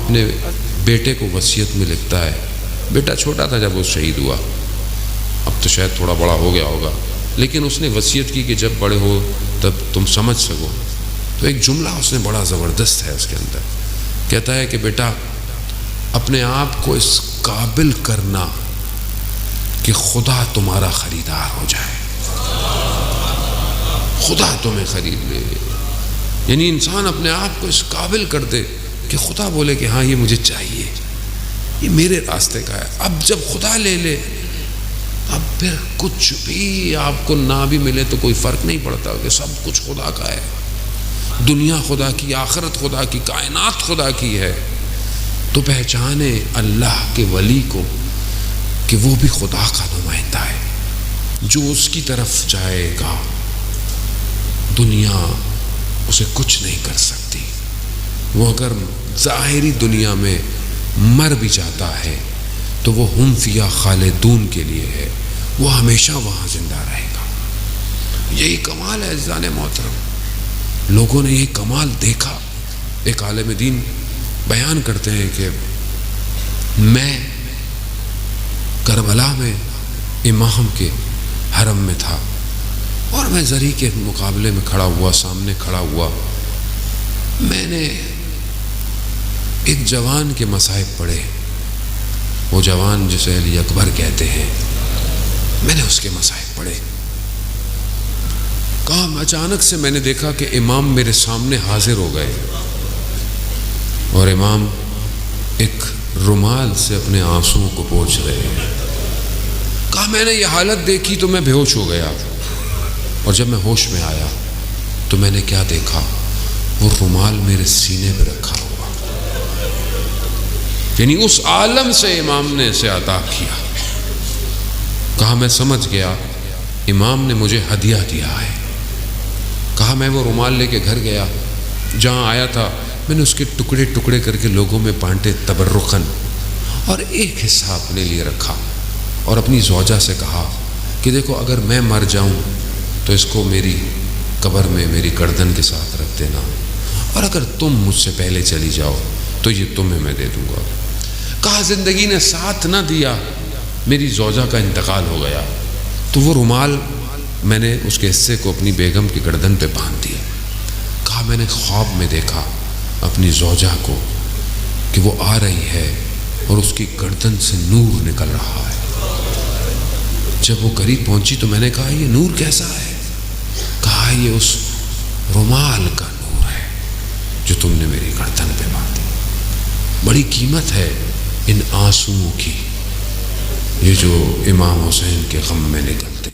اپنے بیٹے کو وصیت میں لکھتا ہے، بیٹا چھوٹا تھا جب وہ شہید ہوا، اب تو شاید تھوڑا بڑا ہو گیا ہوگا، لیکن اس نے وصیت کی کہ جب بڑے ہو تب تم سمجھ سکو. تو ایک جملہ اس نے بڑا زبردست ہے اس کے اندر، کہتا ہے کہ بیٹا اپنے آپ کو اس قابل کرنا کہ خدا تمہارا خریدار ہو جائے، خدا تمہیں خرید لے. یعنی انسان اپنے آپ کو اس قابل کر دے کہ خدا بولے کہ ہاں یہ مجھے چاہیے، یہ میرے راستے کا ہے. اب جب خدا لے لے، اب پھر کچھ بھی آپ کو نہ بھی ملے تو کوئی فرق نہیں پڑتا کہ سب کچھ خدا کا ہے. دنیا خدا کی، آخرت خدا کی، کائنات خدا کی ہے. تو پہچانے اللہ کے ولی کو کہ وہ بھی خدا کا نمائندہ ہے. جو اس کی طرف جائے گا دنیا اسے کچھ نہیں کر سکتی. وہ اگر ظاہری دنیا میں مر بھی جاتا ہے تو وہ ہم فیہا خالدون کے لیے ہے، وہ ہمیشہ وہاں زندہ رہے گا. یہی کمال ہے عزیزان محترم. لوگوں نے یہ کمال دیکھا. ایک عالم دین بیان کرتے ہیں کہ میں کربلا میں امام کے حرم میں تھا اور میں زری کے مقابلے میں کھڑا ہوا، سامنے کھڑا ہوا. میں نے ایک جوان کے مصائب پڑھے، وہ جوان جسے علی اکبر کہتے ہیں، میں نے اس کے مصائب پڑھے. کہا اچانک سے میں نے دیکھا کہ امام میرے سامنے حاضر ہو گئے اور امام ایک رومال سے اپنے آنسوؤں کو پوچھ رہے ہیں. کہا میں نے یہ حالت دیکھی تو میں بے ہوش ہو گیا، اور جب میں ہوش میں آیا تو میں نے کیا دیکھا، وہ رومال میرے سینے پہ رکھا ہوا. یعنی اس عالم سے امام نے اسے عطا کیا. کہا میں سمجھ گیا امام نے مجھے ہدیہ دیا ہے. کہا میں وہ رومال لے کے گھر گیا، جہاں آیا تھا میں نے اس کے ٹکڑے ٹکڑے کر کے لوگوں میں بانٹے تبرکاً، اور ایک حصہ اپنے لیے رکھا اور اپنی زوجہ سے کہا کہ دیکھو اگر میں مر جاؤں تو اس کو میری قبر میں میری گردن کے ساتھ رکھ دینا، اور اگر تم مجھ سے پہلے چلی جاؤ تو یہ تمہیں میں دے دوں گا. کہا زندگی نے ساتھ نہ دیا، میری زوجہ کا انتقال ہو گیا تو وہ رومال میں نے اس کے حصے کو اپنی بیگم کی گردن پہ باندھ دیا. کہا میں نے خواب میں دیکھا اپنی زوجہ کو کہ وہ آ رہی ہے اور اس کی گردن سے نور نکل رہا ہے. جب وہ قریب پہنچی تو میں نے کہا یہ نور کیسا ہے؟ کہا یہ اس رومال کا نور ہے جو تم نے میری گردن پہ باندھی. بڑی قیمت ہے ان آنسوؤں کی، یہ جو امام حسین کے غم میں نکلتے.